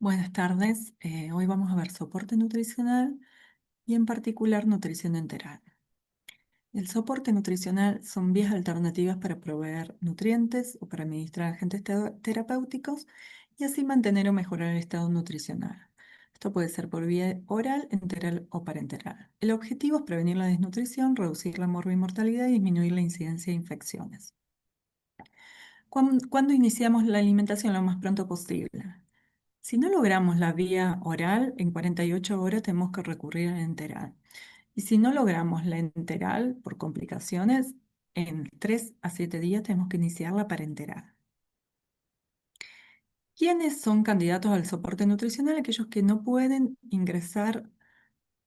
Buenas tardes. Hoy vamos a ver soporte nutricional y en particular nutrición enteral. El soporte nutricional son vías alternativas para proveer nutrientes o para administrar agentes terapéuticos y así mantener o mejorar el estado nutricional. Esto puede ser por vía oral, enteral o parenteral. El objetivo es prevenir la desnutrición, reducir la mortalidad y disminuir la incidencia de infecciones. ¿Cuándo iniciamos la alimentación? Lo más pronto posible. Si no logramos la vía oral, en 48 horas tenemos que recurrir a la enteral. Y si no logramos la enteral por complicaciones, en 3 a 7 días tenemos que iniciar la parenteral. ¿Quiénes son candidatos al soporte nutricional? Aquellos que no pueden ingresar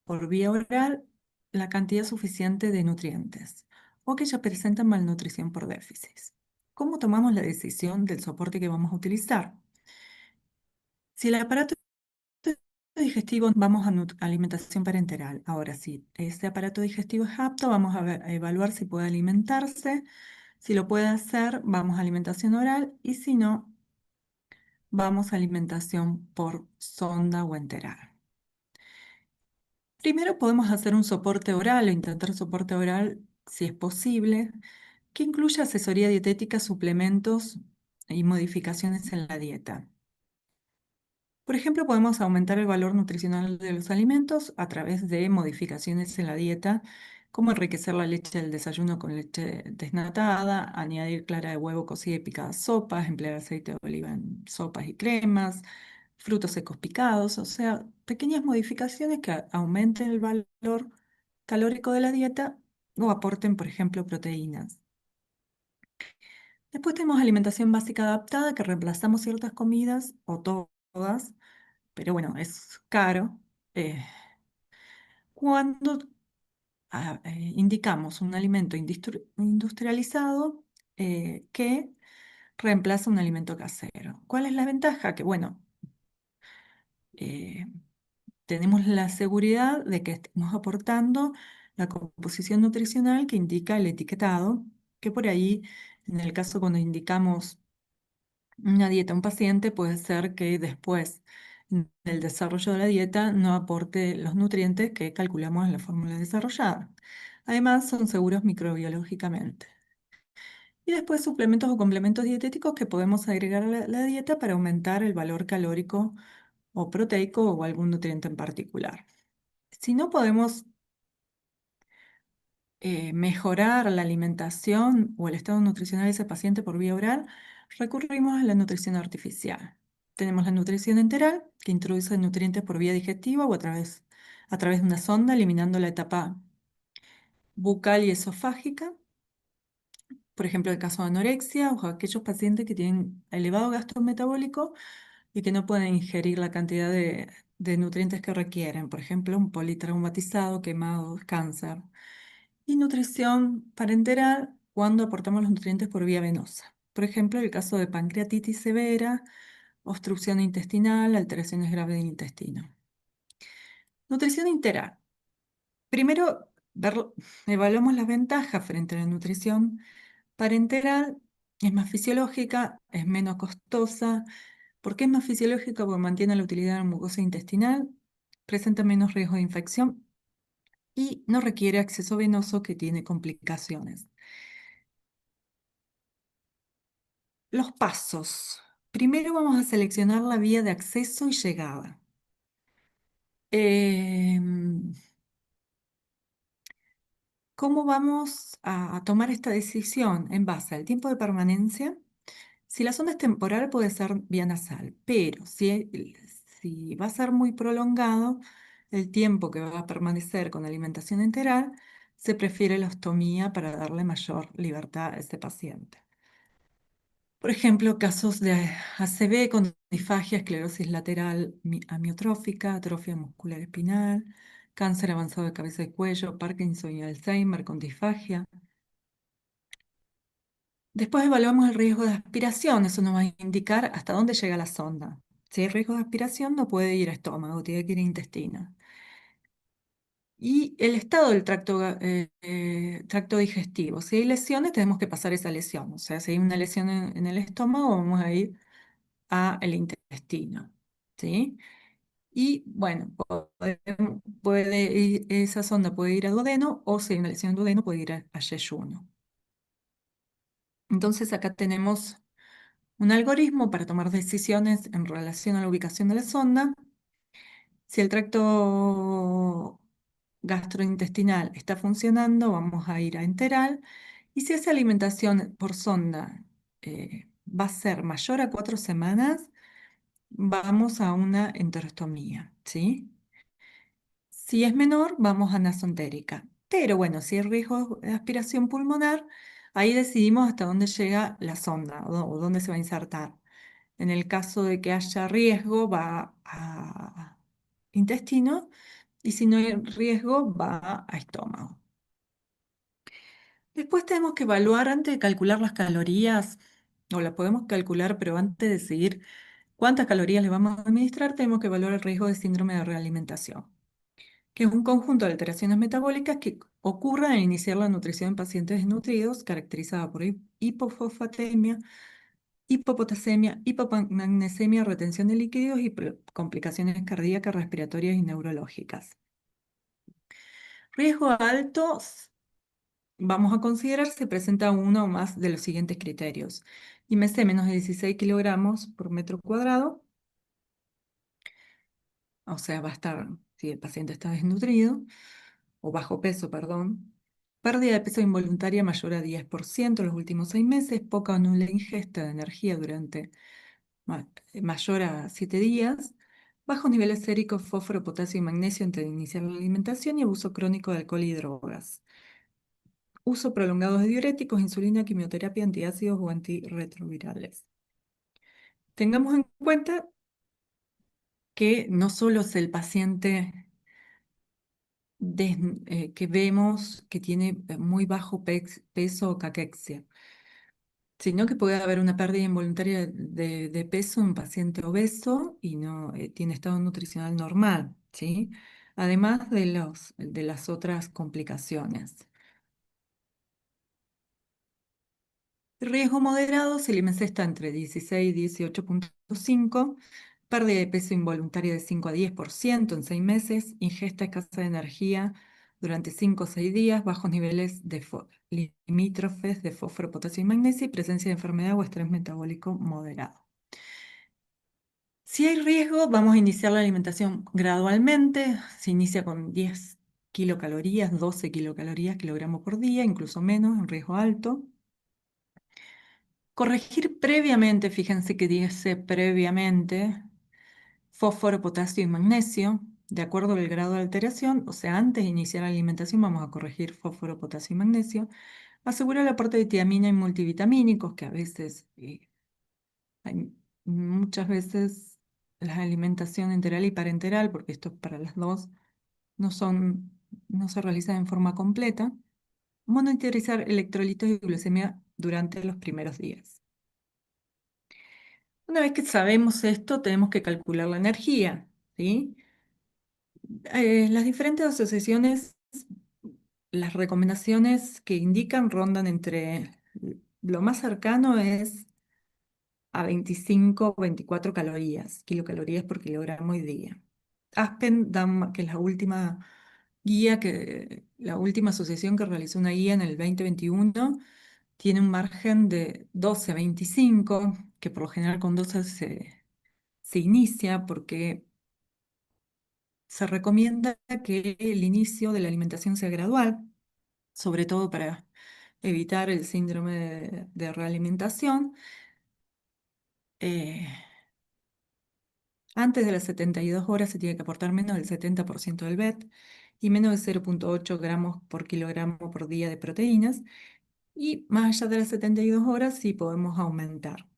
por vía oral la cantidad suficiente de nutrientes o que ya presentan malnutrición por déficit. ¿Cómo tomamos la decisión del soporte que vamos a utilizar? Si el aparato digestivo, vamos a alimentación parenteral. Ahora, si ese aparato digestivo es apto, vamos a evaluar si puede alimentarse. Si lo puede hacer, vamos a alimentación oral y si no, vamos a alimentación por sonda o enteral. Primero podemos hacer un soporte oral o intentar soporte oral si es posible, que incluya asesoría dietética, suplementos y modificaciones en la dieta. Por ejemplo, podemos aumentar el valor nutricional de los alimentos a través de modificaciones en la dieta, como enriquecer la leche del desayuno con leche desnatada, añadir clara de huevo cocida y picada a sopas, emplear aceite de oliva en sopas y cremas, frutos secos picados, o sea, pequeñas modificaciones que aumenten el valor calórico de la dieta o aporten, por ejemplo, proteínas. Después tenemos alimentación básica adaptada, que reemplazamos ciertas comidas o todas, pero bueno, es caro. Cuando indicamos un alimento industrializado que reemplaza un alimento casero. ¿Cuál es la ventaja? Que bueno, eh, tenemos la seguridad de que estamos aportando la composición nutricional que indica el etiquetado, que por ahí, en el caso cuando indicamos una dieta a un paciente, puede ser que después del desarrollo de la dieta no aporte los nutrientes que calculamos en la fórmula desarrollada. Además, son seguros microbiológicamente. Y después suplementos o complementos dietéticos que podemos agregar a la dieta para aumentar el valor calórico o proteico o algún nutriente en particular. Si no podemos mejorar la alimentación o el estado nutricional de ese paciente por vía oral, recurrimos a la nutrición artificial. Tenemos la nutrición enteral, que introduce nutrientes por vía digestiva o a través de una sonda, eliminando la etapa bucal y esofágica. Por ejemplo, el caso de anorexia o aquellos pacientes que tienen elevado gasto metabólico y que no pueden ingerir la cantidad de nutrientes que requieren. Por ejemplo, un politraumatizado, quemado, cáncer. Y nutrición parenteral cuando aportamos los nutrientes por vía venosa. Por ejemplo, el caso de pancreatitis severa, obstrucción intestinal, alteraciones graves del intestino. Nutrición integral. Primero, evaluamos las ventajas frente a la nutrición parenteral. Es más fisiológica, es menos costosa. ¿Por qué es más fisiológica? Porque mantiene la utilidad de la mucosa intestinal, presenta menos riesgo de infección y no requiere acceso venoso que tiene complicaciones. Los pasos. Primero vamos a seleccionar la vía de acceso y llegada. Em, ¿Cómo vamos a tomar esta decisión? En base al tiempo de permanencia. Si la sonda es temporal, puede ser vía nasal, pero si va a ser muy prolongado el tiempo que va a permanecer con alimentación enteral, se prefiere la ostomía para darle mayor libertad a ese paciente. Por ejemplo, casos de ACV con disfagia, esclerosis lateral amiotrófica, atrofia muscular espinal, cáncer avanzado de cabeza y cuello, Parkinson y Alzheimer con disfagia. Después evaluamos el riesgo de aspiración, eso nos va a indicar hasta dónde llega la sonda. Si hay riesgo de aspiración, no puede ir a estómago, tiene que ir a intestino. Y el estado del tracto digestivo. Si hay lesiones, tenemos que pasar esa lesión. O sea, si hay una lesión en el estómago, vamos a ir al intestino. ¿sí? Y bueno, esa sonda puede ir a duodeno o si hay una lesión en duodeno puede ir a yeyuno. Entonces acá tenemos un algoritmo para tomar decisiones en relación a la ubicación de la sonda. Si el tracto gastrointestinal está funcionando, vamos a ir a enteral. Y si esa alimentación por sonda va a ser mayor a 4 semanas, vamos a una enterostomía, ¿sí? Si es menor, vamos a nasogentérica. Pero bueno, si hay riesgo de aspiración pulmonar, ahí decidimos hasta dónde llega la sonda o dónde se va a insertar. En el caso de que haya riesgo, va a intestino y si no hay riesgo, va a estómago. Después tenemos que evaluar antes de calcular las calorías, o la podemos calcular, pero antes de decidir cuántas calorías le vamos a administrar, tenemos que evaluar el riesgo de síndrome de realimentación, que es un conjunto de alteraciones metabólicas que ocurren al iniciar la nutrición en pacientes desnutridos, caracterizada por hipofosfatemia, hipopotasemia, hipomagnesemia, retención de líquidos y complicaciones cardíacas, respiratorias y neurológicas. Riesgo alto, vamos a considerar si presenta uno o más de los siguientes criterios. IMC menos de 16 kilogramos por metro cuadrado, o sea, va a estar, si el paciente está desnutrido, o bajo peso, perdón. Pérdida de peso involuntaria mayor a 10% en los últimos 6 meses, poca o nula ingesta de energía durante mayor a 7 días, bajos niveles séricos, fósforo, potasio y magnesio antes de iniciar la alimentación y abuso crónico de alcohol y drogas. Uso prolongado de diuréticos, insulina, quimioterapia, antiácidos o antirretrovirales. Tengamos en cuenta que no solo es el paciente que vemos que tiene muy bajo peso o caquexia, sino que puede haber una pérdida involuntaria de peso en un paciente obeso y no tiene estado nutricional normal, ¿sí? Además de las otras complicaciones. Riesgo moderado, si el IMC está entre 16 y 18,5, pérdida de peso involuntaria de 5 a 10% en 6 meses, ingesta escasa de energía durante 5 o 6 días, bajos niveles de limítrofes de fósforo, potasio y magnesio y presencia de enfermedad o estrés metabólico moderado. Si hay riesgo, vamos a iniciar la alimentación gradualmente. Se inicia con 10 kilocalorías, 12 kilocalorías, kilogramo por día, incluso menos, en riesgo alto. Corregir previamente, fíjense que dice previamente, fósforo, potasio y magnesio, de acuerdo al grado de alteración, o sea, antes de iniciar la alimentación vamos a corregir fósforo, potasio y magnesio. Asegurar el aporte de tiamina y multivitamínicos, que a veces, muchas veces la alimentación enteral y parenteral, porque esto es para las dos, no son, no se realizan en forma completa. Monitorizar electrolitos y glucemia durante los primeros días. Una vez que sabemos esto, tenemos que calcular la energía, ¿sí? Las diferentes asociaciones, las recomendaciones que indican rondan entre, lo más cercano es a 25 o 24 calorías, kilocalorías por kilogramo y día. Aspen, que es la última guía, la última asociación que realizó una guía en el 2021, tiene un margen de 12 a 25, que por lo general con 12 se inicia porque se recomienda que el inicio de la alimentación sea gradual, sobre todo para evitar el síndrome de realimentación. Eh, Antes de las 72 horas se tiene que aportar menos del 70% del BET y menos de 0,8 gramos por kilogramo por día de proteínas. Y más allá de las 72 horas sí podemos aumentar.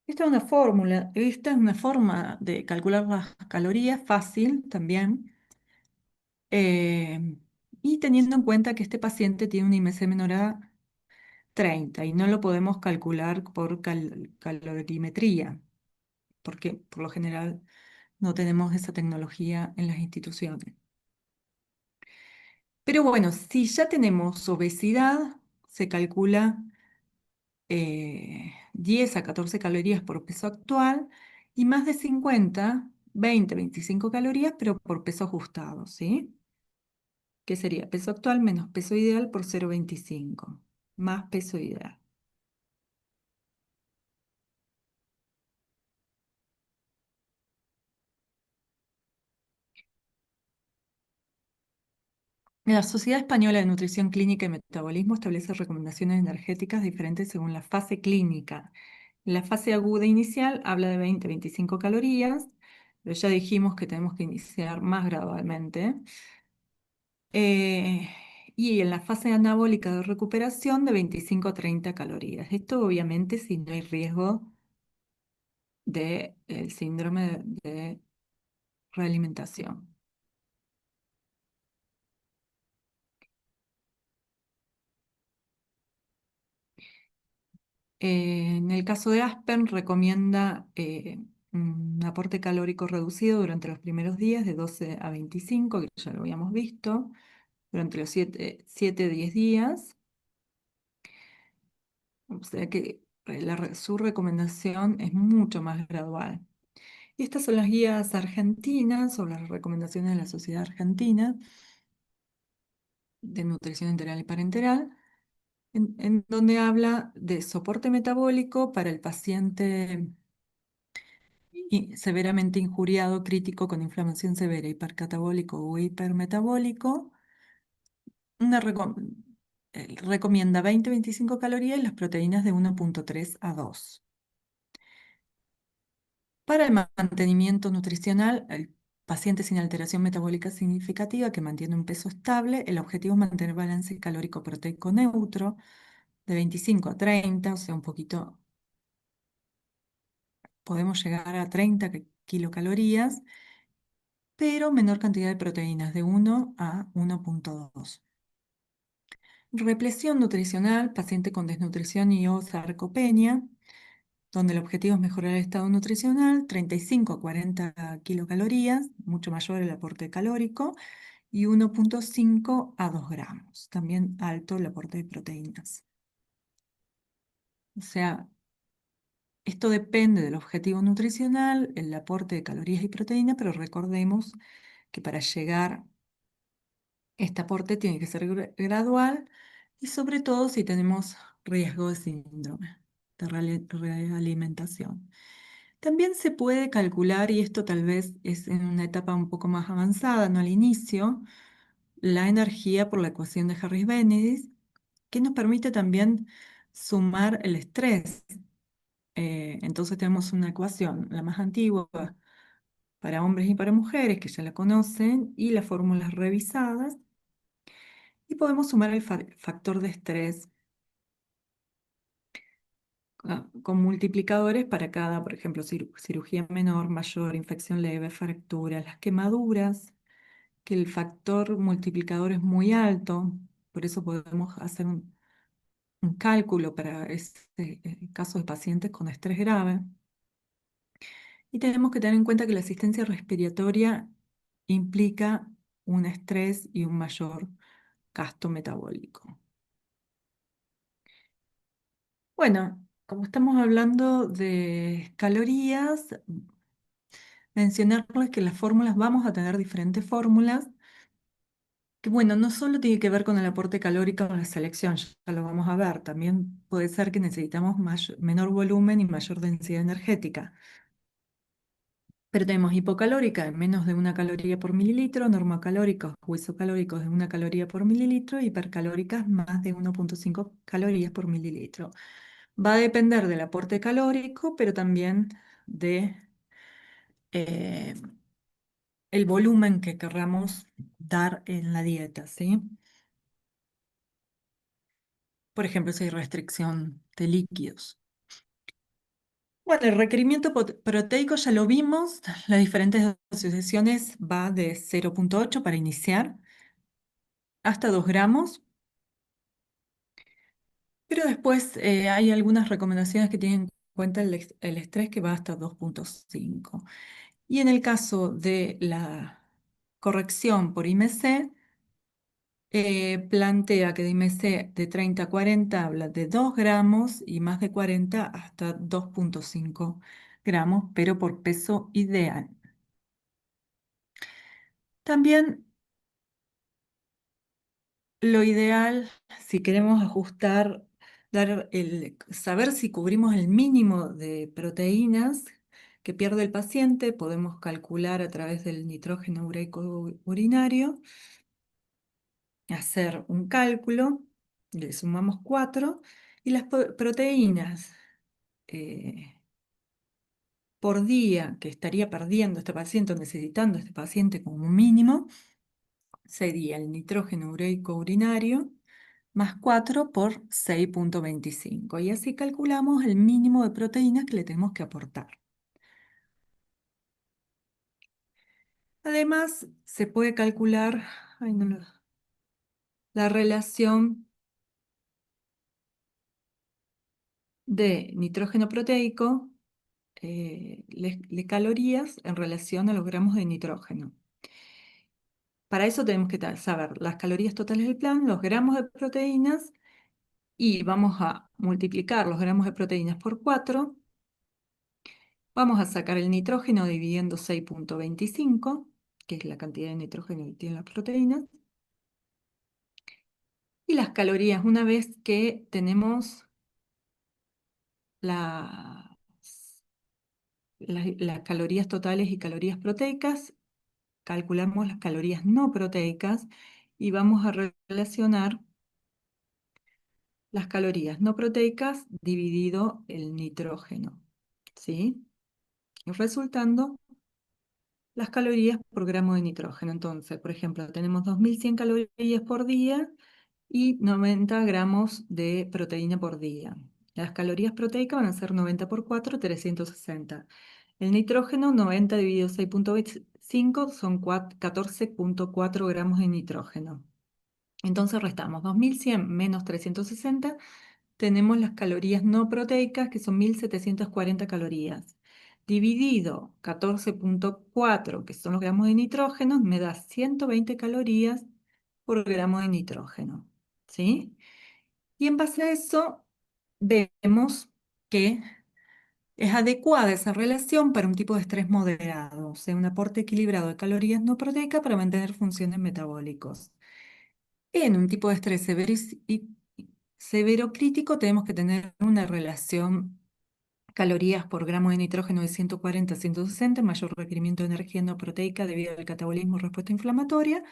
Esta es una forma de calcular las calorías fácil también. eh, y teniendo en cuenta que este paciente tiene un IMC menor a 30 y no lo podemos calcular por calorimetría, porque por lo general no tenemos esa tecnología en las instituciones. Pero bueno, si ya tenemos obesidad, se calcula 10 a 14 calorías por peso actual Y más de 50, 20, 25 calorías, pero por peso ajustado, ¿sí? ¿Qué sería? Peso actual menos peso ideal por 0,25, más peso ideal. La Sociedad Española de Nutrición Clínica y Metabolismo establece recomendaciones energéticas diferentes según la fase clínica. La fase aguda inicial habla de 20-25 calorías, pero ya dijimos que tenemos que iniciar más gradualmente. Eh, y en la fase anabólica de recuperación de 25 a 30 calorías. Esto obviamente si no hay riesgo del síndrome de realimentación. En el caso de Aspen, recomienda un aporte calórico reducido durante los primeros días de 12 a 25, que ya lo habíamos visto, durante los 7 a 10 días. O sea que su recomendación es mucho más gradual. Y estas son las guías argentinas o las recomendaciones de la Sociedad Argentina de Nutrición Enteral y Parenteral, en donde habla de soporte metabólico para el paciente severamente injuriado, crítico, con inflamación severa, hipercatabólico o hipermetabólico. Recomienda 20-25 calorías y las proteínas de 1,3 a 2. Para el mantenimiento nutricional, el paciente sin alteración metabólica significativa que mantiene un peso estable, el objetivo es mantener balance calórico proteico neutro de 25 a 30, o sea, un poquito, podemos llegar a 30 kilocalorías, pero menor cantidad de proteínas, de 1 a 1,2. Represión nutricional, paciente con desnutrición y o sarcopenia, donde el objetivo es mejorar el estado nutricional, 35 a 40 kilocalorías, mucho mayor el aporte calórico, y 1,5 a 2 gramos, también alto el aporte de proteínas. O sea, esto depende del objetivo nutricional, el aporte de calorías y proteínas, pero recordemos que para llegar este aporte tiene que ser gradual y sobre todo si tenemos riesgo de síndrome de realimentación. También se puede calcular, y esto tal vez es en una etapa un poco más avanzada, no al inicio, la energía por la ecuación de Harris-Benedict, que nos permite también sumar el estrés. Entonces tenemos una ecuación, la más antigua para hombres y para mujeres, que ya la conocen, y las fórmulas revisadas, y podemos sumar el factor de estrés con multiplicadores para cada, por ejemplo, cirugía menor, mayor, infección leve, fractura, las quemaduras, que el factor multiplicador es muy alto, por eso podemos hacer un cálculo para este caso de pacientes con estrés grave. Y tenemos que tener en cuenta que la asistencia respiratoria implica un estrés y un mayor gasto metabólico. Bueno, como estamos hablando de calorías, mencionarles que las fórmulas, vamos a tener diferentes fórmulas, que bueno, no solo tiene que ver con el aporte calórico en la selección, ya lo vamos a ver, también puede ser que necesitamos menor volumen y mayor densidad energética. Pero tenemos hipocalórica en menos de 1 caloría por mililitro, normocalóricos o isocalóricos de 1 caloría por mililitro, hipercalóricas más de 1,5 calorías por mililitro. Va a depender del aporte calórico, pero también de eh, el volumen que querramos dar en la dieta, ¿sí? Por ejemplo, si hay restricción de líquidos. Bueno, el requerimiento proteico ya lo vimos, las diferentes asociaciones va de 0,8 para iniciar hasta 2 gramos, pero después hay algunas recomendaciones que tienen en cuenta el estrés que va hasta 2,5. Y en el caso de la corrección por IMC, plantea que de IMC de 30 a 40 habla de 2 gramos y más de 40 hasta 2,5 gramos, pero por peso ideal. También lo ideal, si queremos ajustar, saber si cubrimos el mínimo de proteínas que pierde el paciente, podemos calcular a través del nitrógeno ureico urinario, hacer un cálculo, le sumamos 4 y las proteínas eh, por día que estaría perdiendo este paciente o necesitando este paciente como mínimo, sería el nitrógeno ureico urinario más 4 por 6,25. Y así calculamos el mínimo de proteínas que le tenemos que aportar. Además, se puede calcular ay, no la relación de nitrógeno proteico, de calorías en relación a los gramos de nitrógeno. Para eso tenemos que saber las calorías totales del plan, los gramos de proteínas, y vamos a multiplicar los gramos de proteínas por 4. Vamos a sacar el nitrógeno dividiendo 6,25, que es la cantidad de nitrógeno que tienen las proteínas, y las calorías. Una vez que tenemos las, las calorías totales y calorías proteicas, calculamos las calorías no proteicas y vamos a relacionar las calorías no proteicas dividido el nitrógeno, ¿sí? Resultando las calorías por gramo de nitrógeno. Entonces, por ejemplo, tenemos 2100 calorías por día y 90 gramos de proteína por día. Las calorías proteicas van a ser 90 por 4, 360. El nitrógeno, 90 dividido 6,25 son 14,4 gramos de nitrógeno. Entonces restamos 2100 menos 360, tenemos las calorías no proteicas, que son 1740 calorías. Dividido 14,4, que son los gramos de nitrógeno, me da 120 calorías por gramo de nitrógeno. ¿Sí? Y en base a eso, vemos que es adecuada esa relación para un tipo de estrés moderado, o sea, un aporte equilibrado de calorías no proteicas para mantener funciones metabólicas. En un tipo de estrés severo crítico tenemos que tener una relación calorías por gramo de nitrógeno de 140 a 160, mayor requerimiento de energía no proteica debido al catabolismo y respuesta inflamatoria.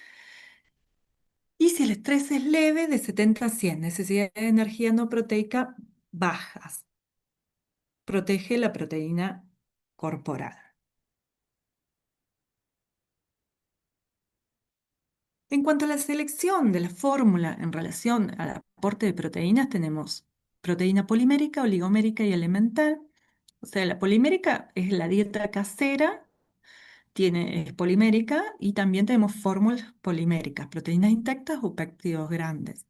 Y si el estrés es leve, de 70 a 100, necesidad de energía no proteica bajas. Protege la proteína corporal. En cuanto a la selección de la fórmula en relación al aporte de proteínas, tenemos proteína polimérica, oligomérica y elemental. O sea, la polimérica es la dieta casera, es polimérica, y también tenemos fórmulas poliméricas, proteínas intactas o péptidos grandes.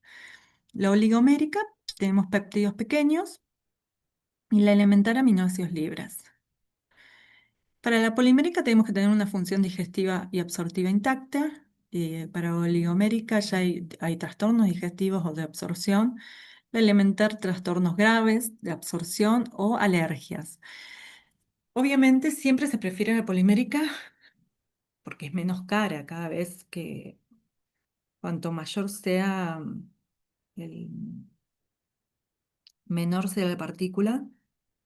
La oligomérica, tenemos péptidos pequeños, y la elemental, aminoácidos libres. Para la polimérica tenemos que tener una función digestiva y absortiva intacta. Para oligomérica ya hay trastornos digestivos o de absorción. La elemental, trastornos graves de absorción o alergias. Obviamente siempre se prefiere la polimérica porque es menos cara cada vez que cuanto mayor sea el menor sea la partícula,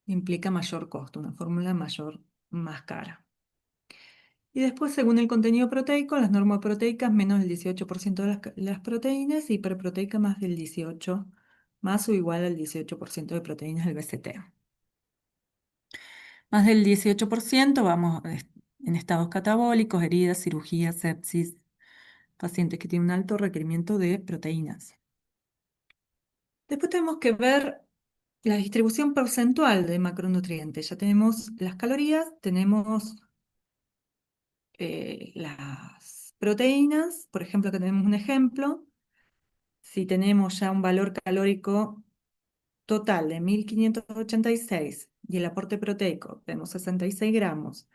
implica mayor costo, una fórmula más cara. Y después, según el contenido proteico, las normoproteicas menos del 18% de las proteínas y hiperproteica más del 18, más o igual al 18% de proteínas del BCT. Más del 18% vamos en estados catabólicos, heridas, cirugía, sepsis, pacientes que tienen un alto requerimiento de proteínas. Después tenemos que ver la distribución porcentual de macronutrientes. Ya tenemos las calorías, tenemos las proteínas. Por ejemplo, que tenemos un ejemplo. Si tenemos ya un valor calórico total de 1586 y el aporte proteico tenemos 66 gramos,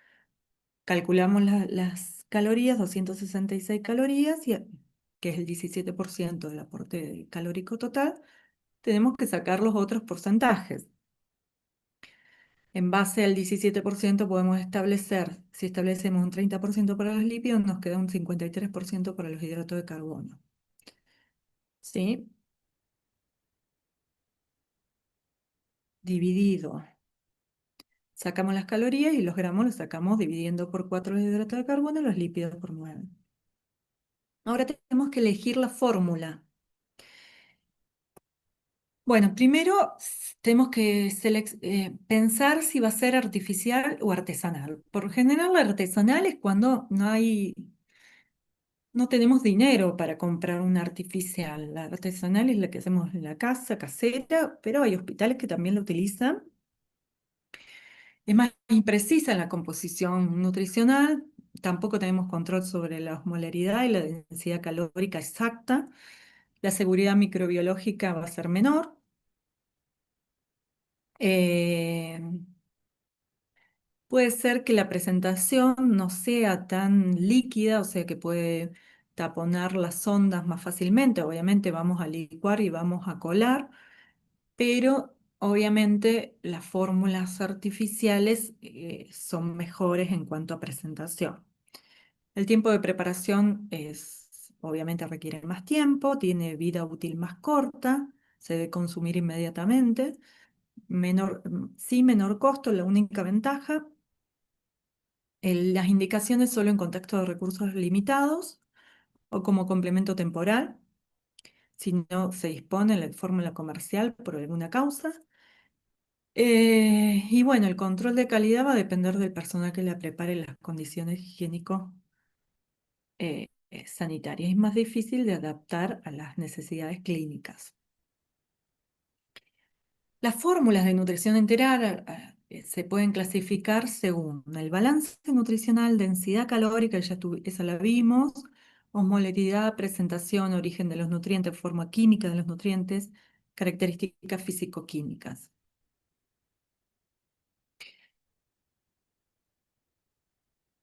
calculamos las calorías, 266 calorías, que es el 17% del aporte calórico total, tenemos que sacar los otros porcentajes. En base al 17% podemos establecer, si establecemos un 30% para los lípidos, nos queda un 53% para los hidratos de carbono. ¿Sí? Dividido. Sacamos las calorías y los gramos los sacamos dividiendo por 4 los hidratos de carbono y los lípidos por 9. Ahora tenemos que elegir la fórmula. Bueno, primero tenemos que pensar si va a ser artificial o artesanal. Por general, la artesanal es cuando no tenemos dinero para comprar una artificial. La artesanal es la que hacemos en la casa, casera, pero hay hospitales que también la utilizan. Es más imprecisa en la composición nutricional, tampoco tenemos control sobre la osmolaridad y la densidad calórica exacta. La seguridad microbiológica va a ser menor. Eh, Puede ser que la presentación no sea tan líquida, o sea que puede taponar las ondas más fácilmente. Obviamente vamos a licuar y vamos a colar, pero obviamente las fórmulas artificiales son mejores en cuanto a presentación. El tiempo de preparación obviamente requiere más tiempo, tiene vida útil más corta, se debe consumir inmediatamente, sí, menor costo, la única ventaja. Las indicaciones solo en contexto de recursos limitados o como complemento temporal, si no se dispone en la fórmula comercial por alguna causa. Y bueno, el control de calidad va a depender del personal que la prepare en las condiciones higiénico-sanitarias. Es más difícil de adaptar a las necesidades clínicas. Las fórmulas de nutrición enteral se pueden clasificar según el balance nutricional, densidad calórica, esa la vimos, osmolaridad, presentación, origen de los nutrientes, forma química de los nutrientes, características físico-químicas.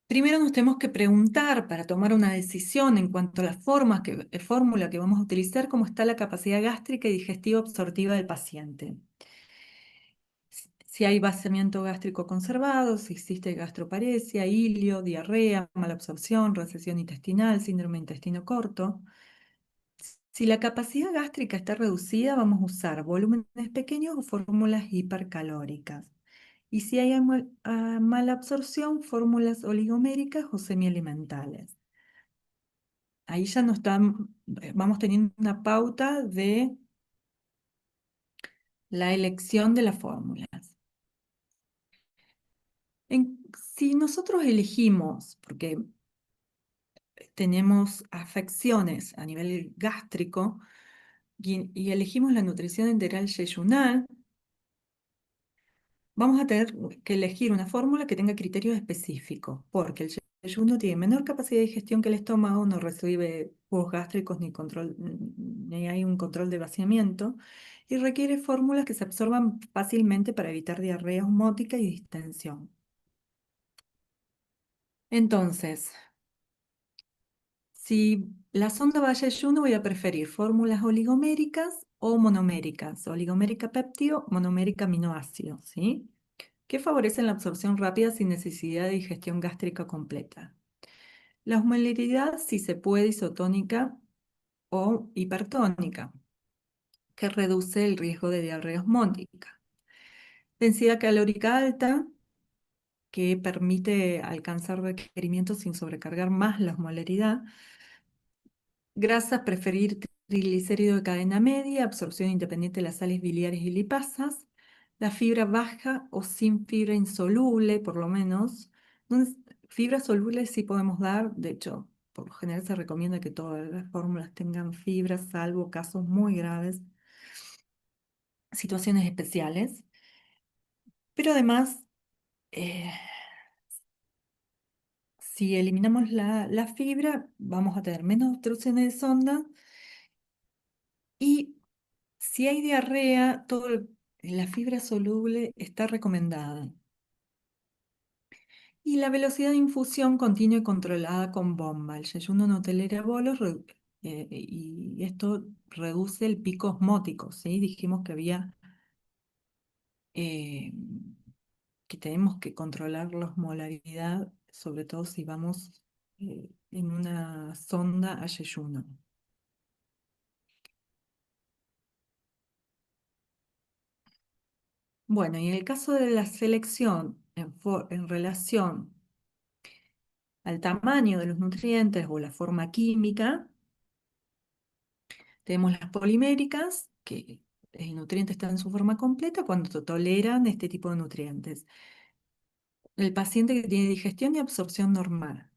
Primero nos tenemos que preguntar para tomar una decisión en cuanto a la fórmula que vamos a utilizar, cómo está la capacidad gástrica y digestiva absortiva del paciente. Si hay vaciamiento gástrico conservado, si existe gastroparesia, hilio, diarrea, mala absorción, recesión intestinal, síndrome de intestino corto. Si la capacidad gástrica está reducida, vamos a usar volúmenes pequeños o fórmulas hipercalóricas. Y si hay mala absorción, fórmulas oligoméricas o semialimentales. Ahí ya no están, vamos teniendo una pauta de la elección de las fórmulas. Si nosotros elegimos, porque tenemos afecciones a nivel gástrico y elegimos la nutrición enteral yeyunal, vamos a tener que elegir una fórmula que tenga criterios específicos, porque el yeyuno tiene menor capacidad de digestión que el estómago, no recibe jugos gástricos ni hay un control de vaciamiento, y requiere fórmulas que se absorban fácilmente para evitar diarrea osmótica y distensión. Entonces, si la sonda va a ayuno, voy a preferir fórmulas oligoméricas o monoméricas. Oligomérica péptido, monomérica aminoácido, ¿sí? Que favorecen la absorción rápida sin necesidad de digestión gástrica completa. La osmolaridad, si se puede, isotónica o hipertónica, que reduce el riesgo de diarrea osmótica. Densidad calórica alta, que permite alcanzar requerimientos sin sobrecargar más la osmolaridad. Grasas, preferir triglicérido de cadena media, absorción independiente de las sales biliares y lipasas. La fibra baja o sin fibra insoluble, por lo menos. Fibra soluble sí podemos dar, de hecho, por lo general se recomienda que todas las fórmulas tengan fibra, salvo casos muy graves, situaciones especiales. Pero además, eh, si eliminamos la fibra, vamos a tener menos obstrucciones de sonda y si hay diarrea, la fibra soluble está recomendada. Y la velocidad de infusión continua y controlada con bomba. El yeyuno no tolera bolos y esto reduce el pico osmótico, ¿sí? Dijimos que había eh, que tenemos que controlar la osmolaridad, sobre todo si vamos en una sonda a yeyuno. Bueno, y en el caso de la selección en relación al tamaño de los nutrientes o la forma química, tenemos las poliméricas, que el nutriente está en su forma completa cuando toleran este tipo de nutrientes. El paciente que tiene digestión y absorción normal.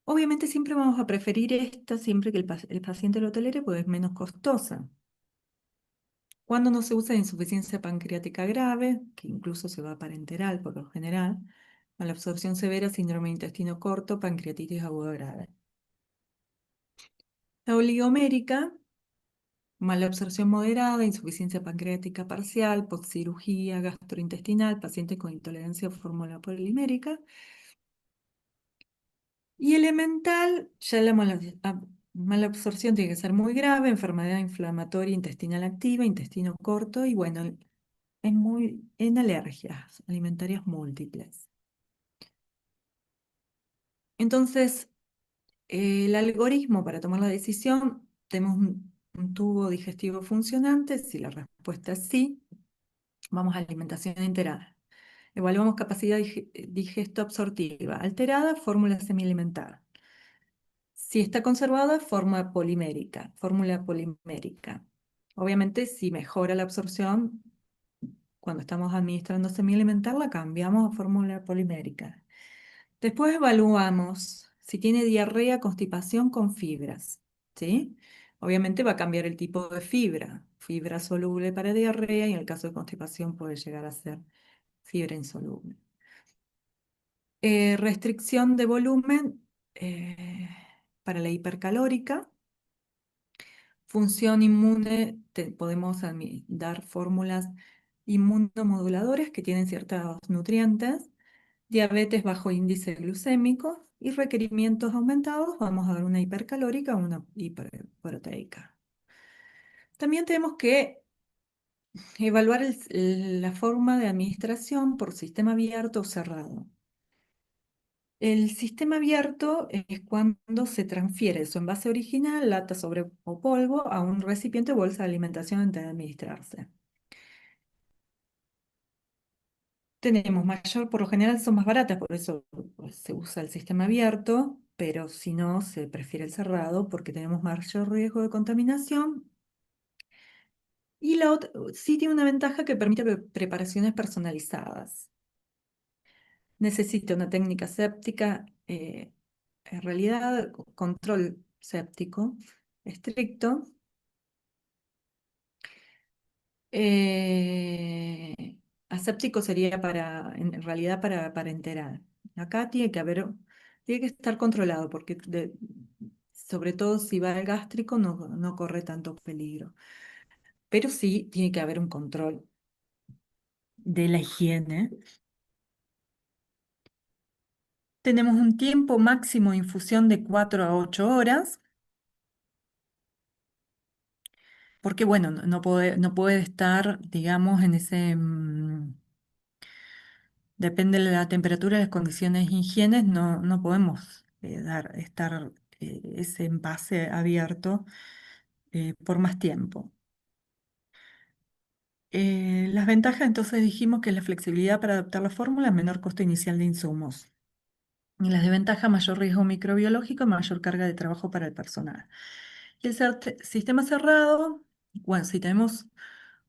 Obviamente siempre vamos a preferir esta siempre que el paciente lo tolere, porque es menos costosa. Cuando no se usa insuficiencia pancreática grave, que incluso se va parenteral por lo general, malabsorción severa, síndrome de intestino corto, pancreatitis aguda grave. La oligomérica, malabsorción moderada, insuficiencia pancreática parcial, postcirugía gastrointestinal, paciente con intolerancia a fórmula polimérica. Y elemental, ya la malabsorción tiene que ser muy grave, enfermedad inflamatoria intestinal activa, intestino corto y bueno, es muy en alergias alimentarias múltiples. Entonces, el algoritmo para tomar la decisión, tenemos un tubo digestivo funcionante, si la respuesta es sí, vamos a alimentación enterada. Evaluamos capacidad digesto-absortiva alterada, fórmula semialimentar. Si está conservada, fórmula polimérica. Obviamente, si mejora la absorción, cuando estamos administrando semialimentar, la cambiamos a fórmula polimérica. Después evaluamos si tiene diarrea, constipación con fibras, ¿sí? Obviamente va a cambiar el tipo de fibra. Fibra soluble para diarrea y en el caso de constipación puede llegar a ser fibra insoluble. Restricción de volumen para la hipercalórica. Función inmune, podemos dar fórmulas inmunomoduladoras que tienen ciertos nutrientes. Diabetes bajo índice glucémico y requerimientos aumentados, vamos a dar una hipercalórica o una hiperproteica. También tenemos que evaluar la forma de administración por sistema abierto o cerrado. El sistema abierto es cuando se transfiere su envase original, lata sobre o polvo, a un recipiente o bolsa de alimentación antes de administrarse. Tenemos mayor, por lo general son más baratas, por eso pues, se usa el sistema abierto, pero si no, se prefiere el cerrado porque tenemos mayor riesgo de contaminación. Y la otra, sí tiene una ventaja que permite preparaciones personalizadas. Necesita una técnica séptica, en realidad control séptico estricto. Eh, Aséptico sería en realidad para enterar. Acá tiene que estar controlado porque sobre todo si va al gástrico no corre tanto peligro. Pero sí tiene que haber un control de la higiene. Tenemos un tiempo máximo de infusión de 4 a 8 horas, porque bueno, no puede estar, digamos, en ese... depende de la temperatura y las condiciones de higiene, no podemos estar ese envase abierto por más tiempo. Las ventajas, entonces dijimos que la flexibilidad para adaptar la fórmula, menor costo inicial de insumos. Y las desventajas, mayor riesgo microbiológico y mayor carga de trabajo para el personal. Y el sistema cerrado, bueno, si tenemos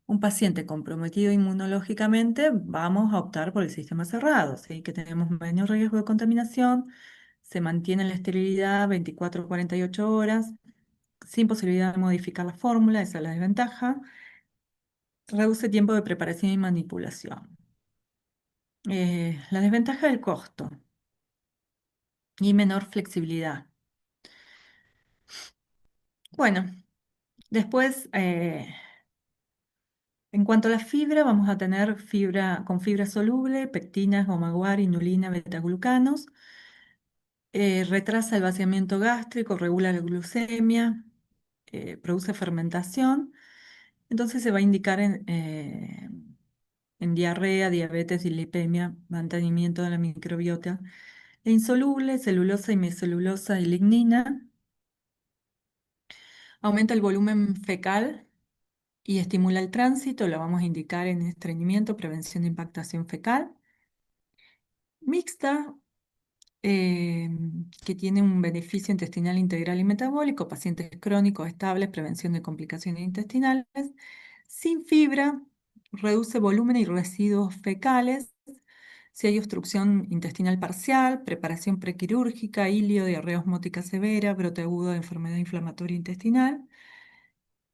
un paciente comprometido inmunológicamente, vamos a optar por el sistema cerrado, ¿sí? Que tenemos menor riesgo de contaminación, se mantiene la esterilidad 24 o 48 horas, sin posibilidad de modificar la fórmula, esa es la desventaja. Reduce tiempo de preparación y manipulación. La desventaja del costo y menor flexibilidad. Bueno, después, en cuanto a la fibra, vamos a tener fibra con fibra soluble, pectinas, goma guar, inulina, betaglucanos. Retrasa el vaciamiento gástrico, regula la glucemia, produce fermentación. Entonces se va a indicar en diarrea, diabetes, dislipemia, mantenimiento de la microbiota. La insoluble, celulosa y mesocelulosa y lignina. Aumenta el volumen fecal y estimula el tránsito, lo vamos a indicar en estreñimiento, prevención de impactación fecal. Mixta, eh, que tiene un beneficio intestinal integral y metabólico, pacientes crónicos estables, prevención de complicaciones intestinales. Sin fibra, reduce volumen y residuos fecales. Si hay obstrucción intestinal parcial, preparación prequirúrgica, ilio, diarrea osmótica severa, brote agudo de enfermedad inflamatoria intestinal.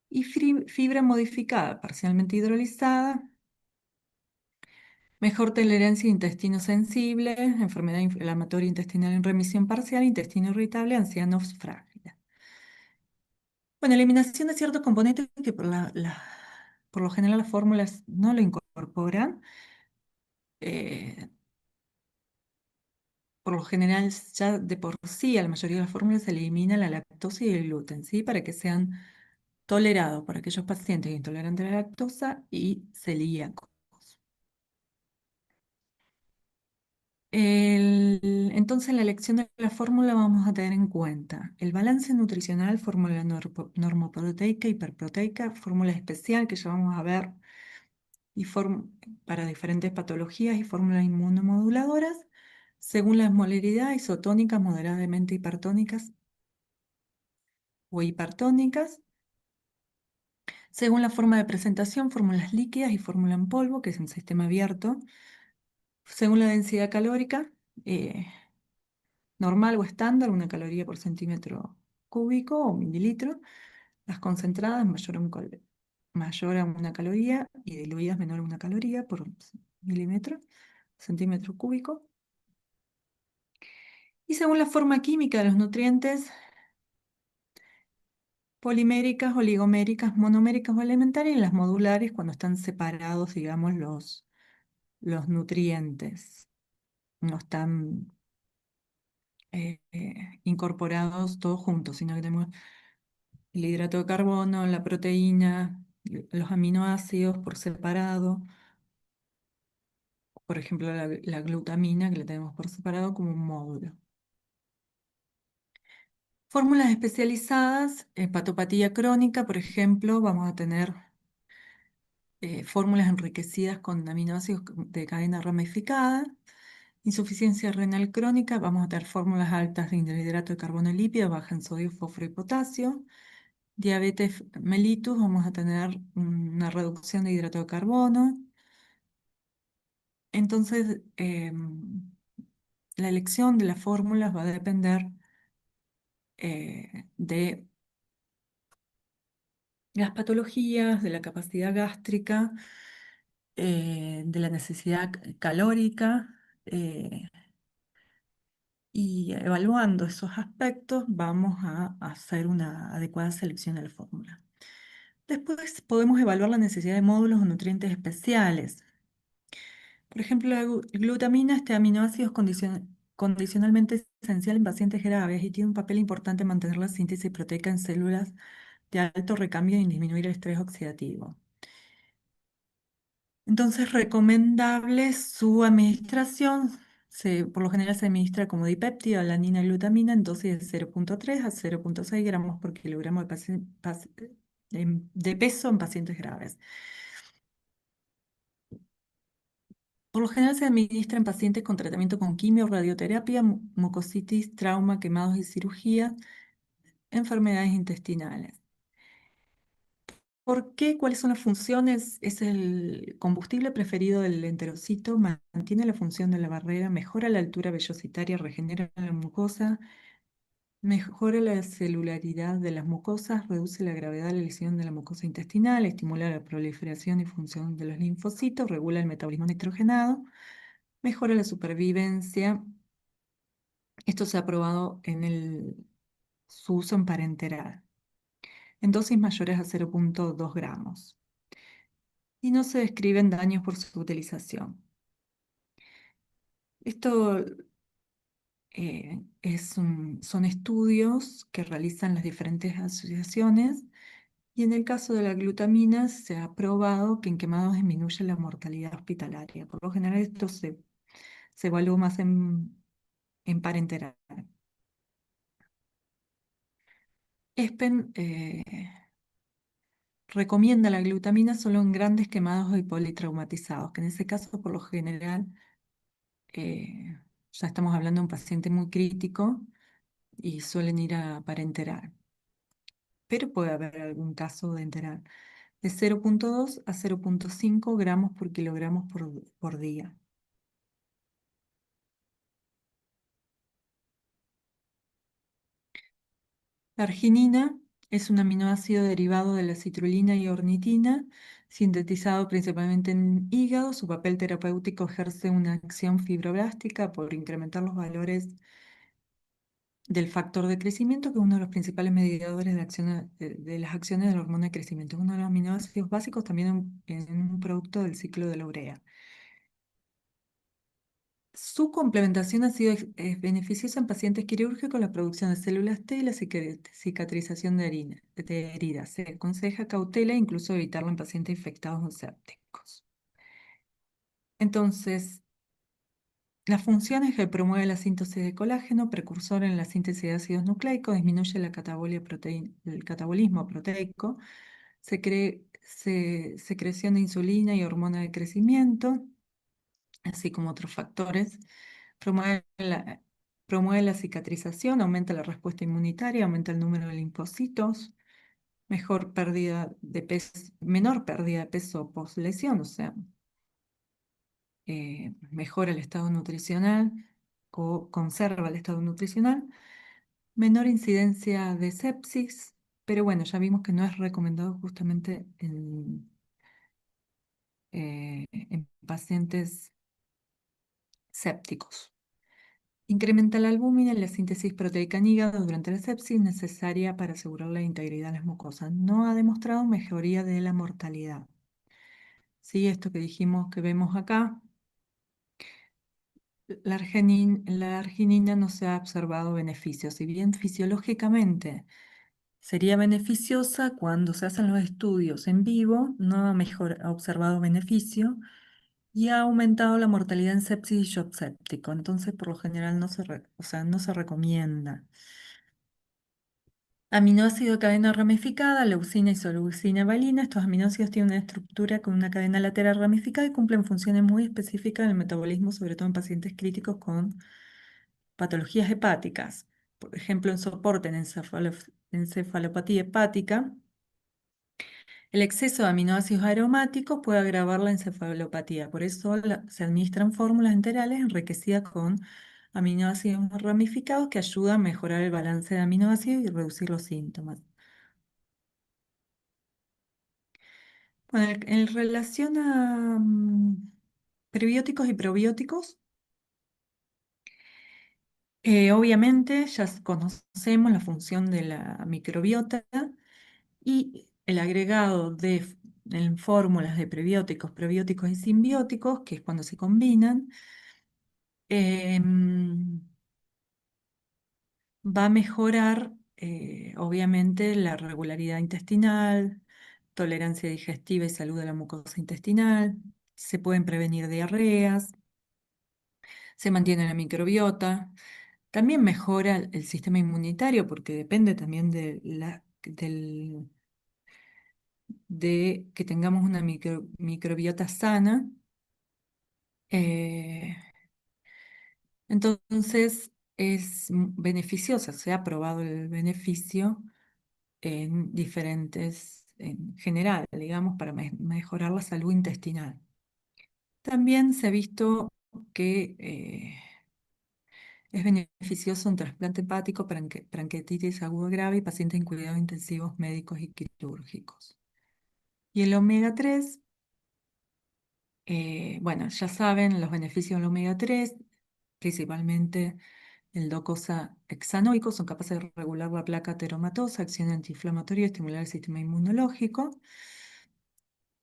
Y fibra modificada, parcialmente hidrolizada, mejor tolerancia a intestino sensible, enfermedad inflamatoria intestinal en remisión parcial, intestino irritable, ancianos frágiles. Bueno, eliminación de ciertos componentes que por lo general las fórmulas no lo incorporan. eh, por lo general, ya de por sí, a la mayoría de las fórmulas se elimina la lactosa y el gluten, ¿sí? Para que sean tolerados por aquellos pacientes intolerantes a la lactosa y celíacos. Entonces, en la elección de la fórmula vamos a tener en cuenta el balance nutricional, fórmula normoproteica, hiperproteica, fórmula especial que ya vamos a ver y para diferentes patologías y fórmulas inmunomoduladoras, según la osmolaridad, isotónicas, moderadamente hipertónicas o hipertónicas, según la forma de presentación, fórmulas líquidas y fórmula en polvo, que es un sistema abierto, según la densidad calórica. eh, Normal o estándar, 1 caloría por centímetro cúbico o mililitro. Las concentradas mayor a 1 caloría y diluidas menor a 1 caloría por milímetro, centímetro cúbico. Y según la forma química de los nutrientes, poliméricas, oligoméricas, monoméricas o elementarias, y las modulares cuando están separados, digamos, los nutrientes. No están incorporados todos juntos, sino que tenemos el hidrato de carbono, la proteína, los aminoácidos por separado, por ejemplo la glutamina que la tenemos por separado como un módulo. Fórmulas especializadas, hepatopatía crónica, por ejemplo, vamos a tener fórmulas enriquecidas con aminoácidos de cadena ramificada. Insuficiencia renal crónica, vamos a tener fórmulas altas de hidrato de carbono y lípidos, bajas en sodio, fósforo y potasio. Diabetes mellitus, vamos a tener una reducción de hidrato de carbono. Entonces, la elección de las fórmulas va a depender de las patologías, de la capacidad gástrica, de la necesidad calórica, eh, y evaluando esos aspectos vamos a hacer una adecuada selección de la fórmula. Después podemos evaluar la necesidad de módulos o nutrientes especiales. Por ejemplo, la glutamina, este aminoácido es condicionalmente esencial en pacientes graves y tiene un papel importante en mantener la síntesis proteica en células de alto recambio y en disminuir el estrés oxidativo. Entonces, recomendable su administración. Por lo general se administra como dipéptido, alanina y glutamina en dosis de 0,3 a 0,6 gramos por kilogramo de peso en pacientes graves. Por lo general se administra en pacientes con tratamiento con quimio, radioterapia, mucositis, trauma, quemados y cirugía, enfermedades intestinales. ¿Por qué? ¿Cuáles son las funciones? Es el combustible preferido del enterocito, mantiene la función de la barrera, mejora la altura vellositaria, regenera la mucosa, mejora la celularidad de las mucosas, reduce la gravedad de la lesión de la mucosa intestinal, estimula la proliferación y función de los linfocitos, regula el metabolismo nitrogenado, mejora la supervivencia. Esto se ha probado en su uso en parenteral, en dosis mayores a 0,2 gramos. Y no se describen daños por su utilización. Esto son estudios que realizan las diferentes asociaciones Y en el caso de la glutamina se ha probado que en quemados disminuye la mortalidad hospitalaria. Por lo general esto se evalúa más en parenteral. ESPEN recomienda la glutamina solo en grandes quemados y politraumatizados, que en ese caso por lo general eh, ya estamos hablando de un paciente muy crítico y suelen ir a parenteral. Pero puede haber algún caso de enteral de 0,2 a 0,5 gramos por kilogramos por día. La arginina es un aminoácido derivado de la citrulina y ornitina, sintetizado principalmente en hígado. Su papel terapéutico ejerce una acción fibroblástica por incrementar los valores del factor de crecimiento, que es uno de los principales mediadores de las acciones de la hormona de crecimiento. Es uno de los aminoácidos básicos también en un producto del ciclo de la urea. Su complementación ha sido beneficiosa en pacientes quirúrgicos, la producción de células T y la cicatrización de heridas. Se aconseja cautela e incluso evitarlo en pacientes infectados o sépticos. Entonces, la función es que promueve la síntesis de colágeno, precursor en la síntesis de ácidos nucleicos, disminuye el catabolismo proteico, secreción de insulina y hormona de crecimiento, así como otros factores. Promueve promueve la cicatrización, aumenta la respuesta inmunitaria, aumenta el número de linfocitos, menor pérdida de peso post lesión, o sea, mejora el estado nutricional, conserva el estado nutricional, menor incidencia de sepsis, pero bueno, ya vimos que no es recomendado justamente en pacientes sépticos. Incrementa la albúmina y la síntesis proteica en hígado durante la sepsis necesaria para asegurar la integridad de las mucosas. No ha demostrado mejoría de la mortalidad. Sí, esto que dijimos que vemos acá, la arginina no se ha observado beneficios. Si bien fisiológicamente sería beneficiosa cuando se hacen los estudios en vivo, no ha observado beneficio y ha aumentado la mortalidad en sepsis y shock séptico. Entonces, por lo general, o sea, no se recomienda. Aminoácido de cadena ramificada, leucina, isoleucina, valina. Estos aminoácidos tienen una estructura con una cadena lateral ramificada y cumplen funciones muy específicas en el metabolismo, sobre todo en pacientes críticos con patologías hepáticas. Por ejemplo, en soporte en encefalopatía hepática, el exceso de aminoácidos aromáticos puede agravar la encefalopatía. Por eso se administran fórmulas enterales enriquecidas con aminoácidos ramificados que ayudan a mejorar el balance de aminoácidos y reducir los síntomas. Bueno, en relación a prebióticos y probióticos, obviamente ya conocemos la función de la microbiota y el agregado en fórmulas de prebióticos, probióticos y simbióticos, que es cuando se combinan, em, va a mejorar obviamente la regularidad intestinal, tolerancia digestiva y salud de la mucosa intestinal, se pueden prevenir diarreas, se mantiene la microbiota, también mejora el sistema inmunitario porque depende también de que tengamos una microbiota sana. eh, entonces es beneficiosa, se ha probado el beneficio en general, digamos, para mejorar la salud intestinal. También se ha visto que es beneficioso un trasplante hepático para pancreatitis aguda grave y pacientes en cuidados intensivos médicos y quirúrgicos. Y el omega 3, bueno, ya saben los beneficios del omega 3, principalmente el docosahexaenoico, son capaces de regular la placa ateromatosa, acción antiinflamatoria y estimular el sistema inmunológico.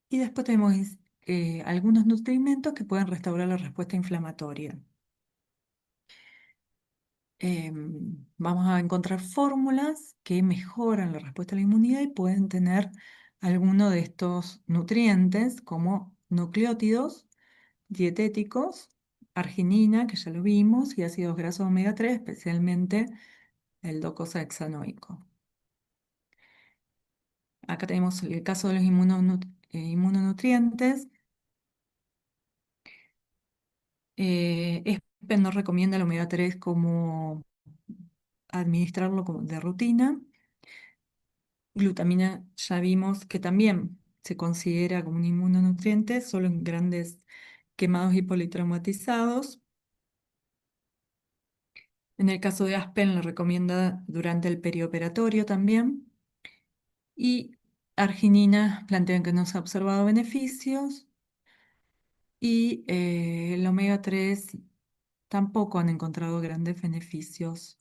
Y después tenemos algunos nutrimentos que pueden restaurar la respuesta inflamatoria. Vamos a encontrar fórmulas que mejoran la respuesta a la inmunidad y pueden tener alguno de estos nutrientes como nucleótidos dietéticos, arginina, que ya lo vimos, y ácidos grasos omega 3, especialmente el docosahexaenoico. Acá tenemos el caso de los inmunonutrientes. ESPEN nos recomienda el omega 3 como administrarlo como de rutina. Glutamina ya vimos que también se considera como un inmunonutriente solo en grandes quemados y politraumatizados. En el caso de Aspen lo recomienda durante el perioperatorio también. Y arginina plantean que no se ha observado beneficios. Y el omega 3 tampoco han encontrado grandes beneficios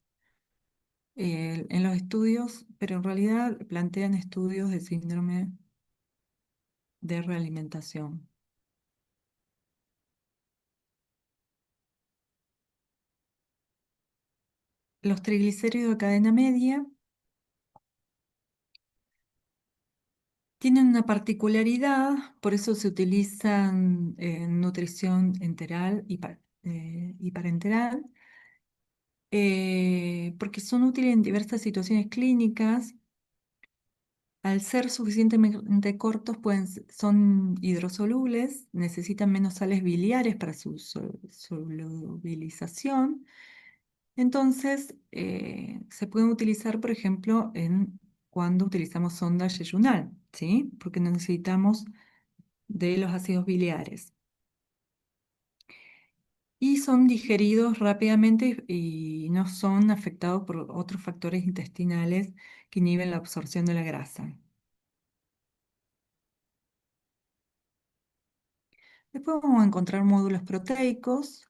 en los estudios, pero en realidad plantean estudios de síndrome de realimentación. Los triglicéridos de cadena media tienen una particularidad, por eso se utilizan en nutrición enteral y parenteral, porque son útiles en diversas situaciones clínicas. Al ser suficientemente cortos, son hidrosolubles, necesitan menos sales biliares para su solubilización. Entonces, se pueden utilizar, por ejemplo, cuando utilizamos sonda yeyunal, ¿sí? Porque no necesitamos de los ácidos biliares. Y son digeridos rápidamente y no son afectados por otros factores intestinales que inhiben la absorción de la grasa. Después vamos a encontrar módulos proteicos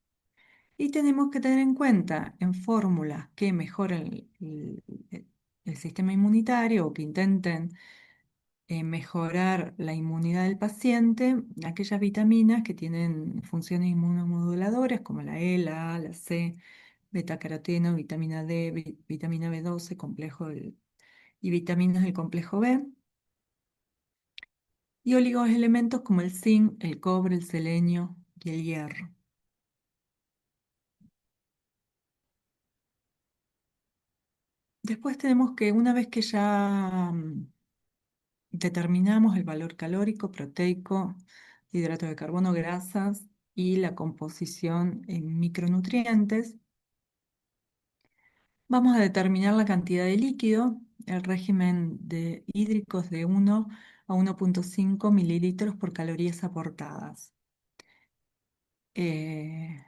y tenemos que tener en cuenta en fórmulas que mejoren el sistema inmunitario o que intenten mejorar la inmunidad del paciente, aquellas vitaminas que tienen funciones inmunomoduladoras como la E, la A, la C, betacaroteno, vitamina D, vitamina B12, y vitaminas del complejo B, y oligoelementos como el zinc, el cobre, el selenio y el hierro. Después tenemos que, una vez que ya determinamos el valor calórico, proteico, hidrato de carbono, grasas y la composición en micronutrientes, vamos a determinar la cantidad de líquido. El régimen de hídricos de 1 a 1,5 mililitros por calorías aportadas. Eh,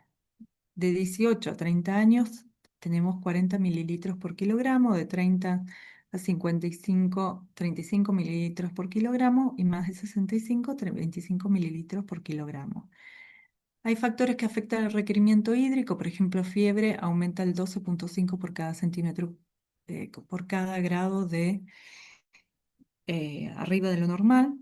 de 18 a 30 años tenemos 40 mililitros por kilogramo, de 30 a 55, 35 mililitros por kilogramo y más de 65, 25 mililitros por kilogramo. Hay factores que afectan el requerimiento hídrico, por ejemplo, fiebre aumenta el 12,5 por cada centímetro, por cada grado de arriba de lo normal.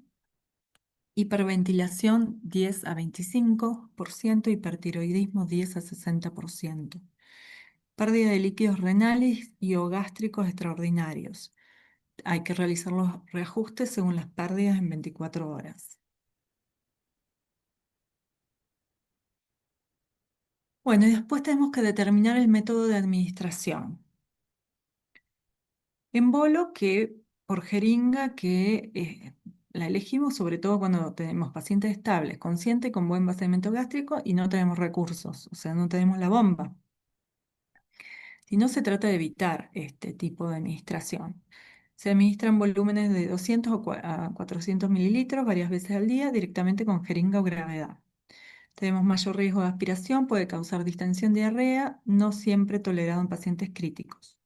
Hiperventilación 10 a 25%, hipertiroidismo 10 a 60%. Pérdida de líquidos renales y o gástricos extraordinarios. Hay que realizar los reajustes según las pérdidas en 24 horas. Bueno, y después tenemos que determinar el método de administración. En bolo, que por jeringa, que la elegimos sobre todo cuando tenemos pacientes estables, conscientes, con buen vaciamiento gástrico y no tenemos recursos, o sea, no tenemos la bomba. Si no, se trata de evitar este tipo de administración. Se administran volúmenes de 200 a 400 mililitros varias veces al día directamente con jeringa o gravedad. Tenemos mayor riesgo de aspiración, puede causar distensión, diarrea, no siempre tolerado en pacientes críticos.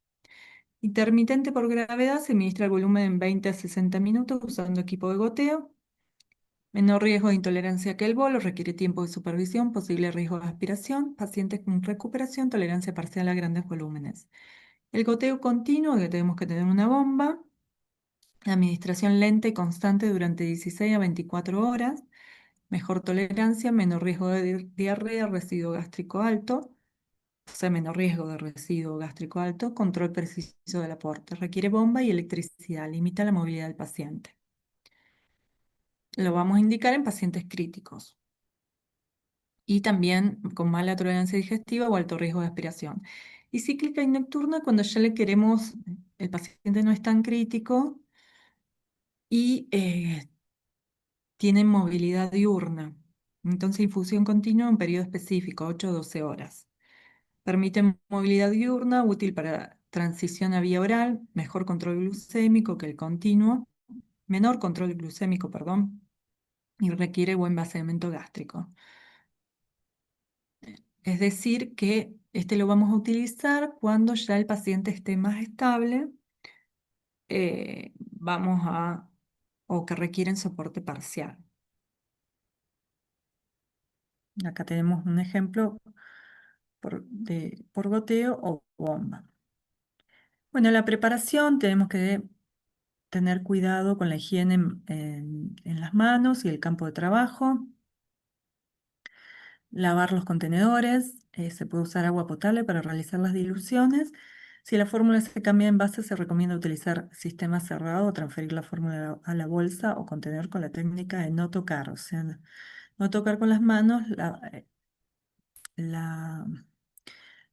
Intermitente por gravedad, se administra el volumen en 20 a 60 minutos usando equipo de goteo. Menor riesgo de intolerancia que el bolo, requiere tiempo de supervisión, posible riesgo de aspiración, pacientes con recuperación, tolerancia parcial a grandes volúmenes. El goteo continuo, que tenemos que tener una bomba. Administración lenta y constante durante 16 a 24 horas. Mejor tolerancia, menor riesgo de diarrea, residuo gástrico alto. sea, menor riesgo de residuo gástrico alto, control preciso del aporte, requiere bomba y electricidad, limita la movilidad del paciente. Lo vamos a indicar en pacientes críticos y también con mala tolerancia digestiva o alto riesgo de aspiración. Y cíclica y nocturna cuando ya le queremos, el paciente no es tan crítico y tiene movilidad diurna. Entonces, infusión continua en un periodo específico, 8 o 12 horas. Permite movilidad diurna, útil para transición a vía oral, mejor control glucémico que el continuo, menor control glucémico, perdón, y requiere buen vaciamiento gástrico. Es decir, que este lo vamos a utilizar cuando ya el paciente esté más estable, o que requieren soporte parcial. Acá tenemos un ejemplo por goteo o bomba. Bueno, la preparación tenemos que tener cuidado con la higiene en las manos y el campo de trabajo. Lavar los contenedores, se puede usar agua potable para realizar las diluciones. Si la fórmula se cambia de envase, se recomienda utilizar sistema cerrado o transferir la fórmula a la bolsa o contenedor con la técnica de no tocar, o sea, no tocar con las manos la-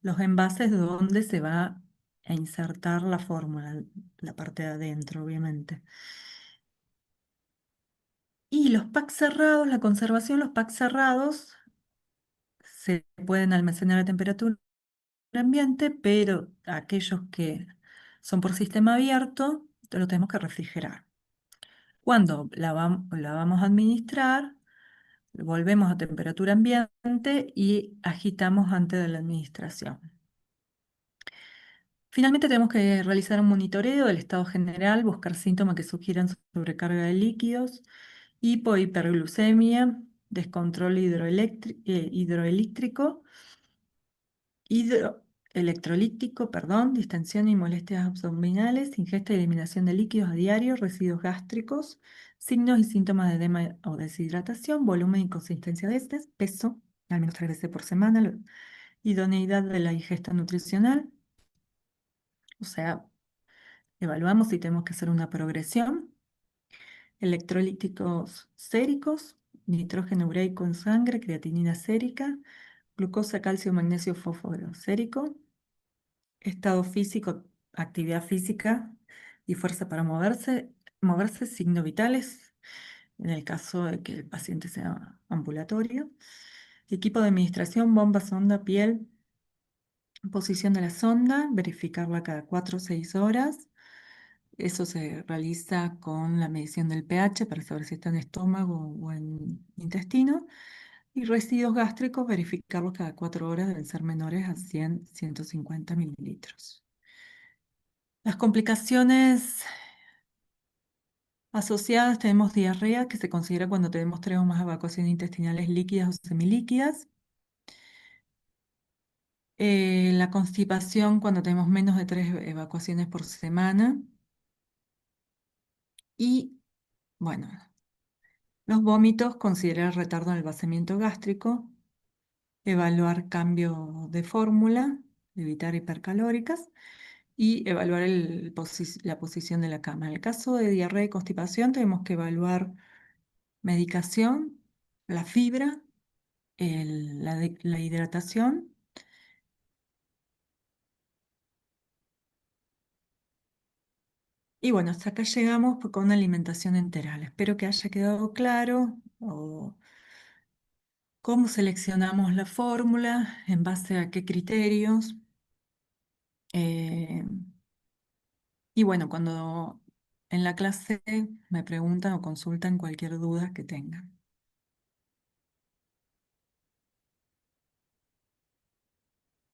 los envases donde se va a insertar la fórmula, la parte de adentro, obviamente. Y los packs cerrados, la conservación, los packs cerrados se pueden almacenar a temperatura ambiente, pero aquellos que son por sistema abierto, los tenemos que refrigerar. Cuando la vamos a administrar, volvemos a temperatura ambiente y agitamos antes de la administración. Finalmente tenemos que realizar un monitoreo del estado general, buscar síntomas que sugieran sobrecarga de líquidos, hiperglucemia, descontrol hidroelectrolítico, perdón, distensión y molestias abdominales, ingesta y eliminación de líquidos a diario, residuos gástricos, signos y síntomas de edema o deshidratación, volumen y consistencia de heces, peso, al menos 3 veces por semana, idoneidad de la ingesta nutricional, o sea, evaluamos si tenemos que hacer una progresión, electrolíticos séricos, nitrógeno ureico en sangre, creatinina sérica, glucosa, calcio, magnesio, fósforo sérico, estado físico, actividad física y fuerza para moverse, signos vitales, en el caso de que el paciente sea ambulatorio, equipo de administración, bomba, sonda, piel, posición de la sonda, verificarla cada 4 o 6 horas. Eso se realiza con la medición del pH para saber si está en estómago o en intestino. Y residuos gástricos, verificarlos cada 4 horas, deben ser menores a 100-150 mililitros. Las complicaciones asociadas tenemos diarrea, que se considera cuando tenemos 3 o más evacuaciones intestinales líquidas o semilíquidas. La constipación cuando tenemos menos de 3 evacuaciones por semana. Y, bueno, los vómitos, considerar retardo en el vaciamiento gástrico, evaluar cambio de fórmula, evitar hipercalóricas y evaluar la posición de la cama. En el caso de diarrea y constipación tenemos que evaluar medicación, la fibra, la hidratación. Y bueno, hasta acá llegamos con alimentación enteral. Espero que haya quedado claro cómo seleccionamos la fórmula, en base a qué criterios. eh, y bueno, cuando en la clase me preguntan o consultan cualquier duda que tengan.